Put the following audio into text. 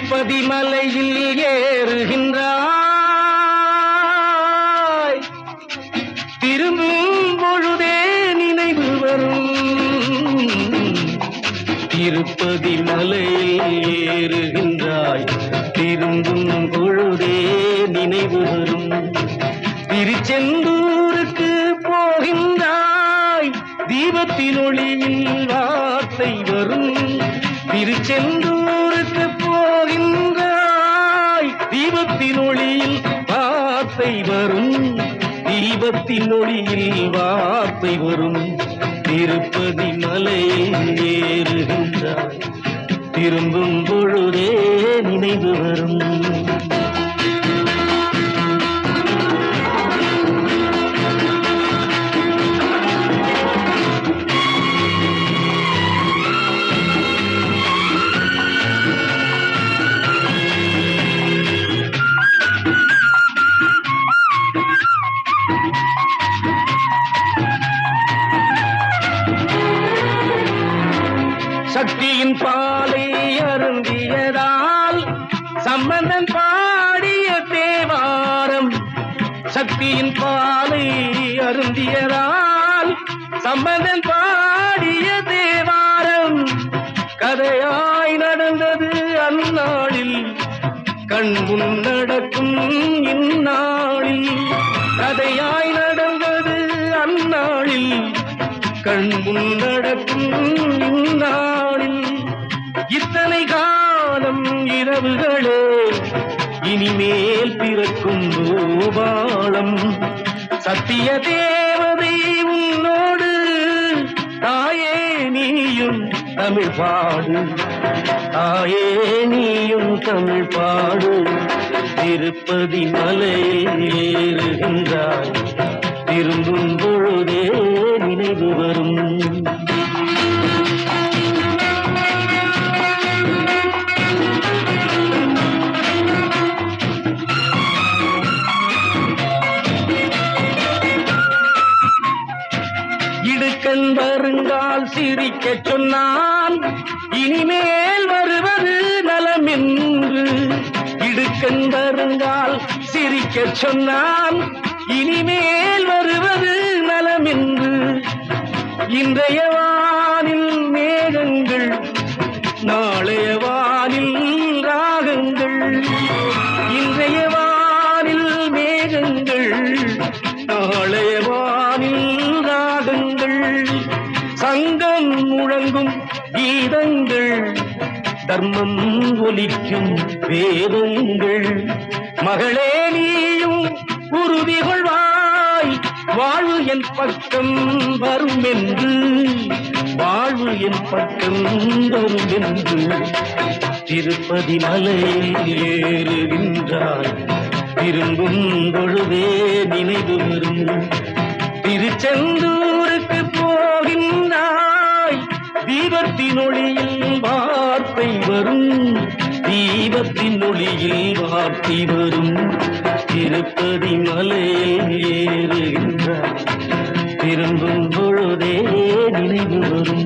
திருப்பதி மலையில் ஏறுகின்றாய், திரும்பும் பொழுதே நினைவு வரும். திருப்பதி மலையில் ஏறுகின்றாய், திரும்பும் பொழுதே நினைவு வரும். திருச்செந்தூருக்கு போகின்றாய், தீபத்தின் ஒளியில் வார்த்தை வரும். திருச்செந்தூருக்கு போகின்றாய், தீபத்தின் ஒளியில் வார்த்தை வரும். தீபத்தின் ஒளியில் வார்த்தை வரும். திருப்பதி மலையில் ஏறுகின்றாய், திரும்பும் பொழுதே நினைவு வரும். சக்தியின் பாலை அருந்தியதால் சம்பந்தன் பாடிய தேவாரம். சக்தியின் பாலை அருந்தியதால் சம்பந்தன் பாடிய தேவாரம். கதையாய் நடந்தது அந்நாளில், கண் முன் நடக்கும் இந்நாளில். கதையாய் நடந்தது அந்நாளில், கண் முன் நடக்கும் இந்நாளில். இத்தனை காலம் இரவுகளே, இனிமேல் பிறக்கும் பூபாலம். சத்திய தேவதை உன்னோடு, தாயே நீயும் தமிழ் பாடு. தாயே நீயும் தமிழ் பாடு. திருப்பதி மலையில் ஏறுகின்றாய், திரும்பும் பொழுதே நினைவு வரும். இடுக்கண் வருங்கால் சிரிக்கச் சொன்னான், இனிமேல் வருவது நலம் என்று. இடுக்கண் வருங்கால் சிரிக்கச் சொன்னான், இனிமேல் வருவது நலம் என்று. இன்றைய வானில் மேகங்கள், நாளைய வானில் ராகங்கள். இன்றைய வானில் மேகங்கள், நாளைய வானில் ராகங்கள். சங்கம் முழங்கும் கீதங்கள், தர்மம் ஒலிக்கும் வேதங்கள். மகளே நீயும் உறுதி கொள்வாய், வாழ்வு என் பக்கம் வரும் என்று. வாழ்வு என் பக்கம் வரும் என்று. திருப்பதி மலையில் ஏறுகின்றாய், திரும்பும் பொழுதே நினைவு வரும். திருச்செந்தூருக்கு போகின்றாய், தீபத்தின் ஒளியில் வார்த்தை வரும். தீபத்தின் ஒளியில் வார்த்தை வரும். திருப்பதி மலையில் ஏறுகின்றாய், திரும்பும் பொழுதே நினைவு வரும்.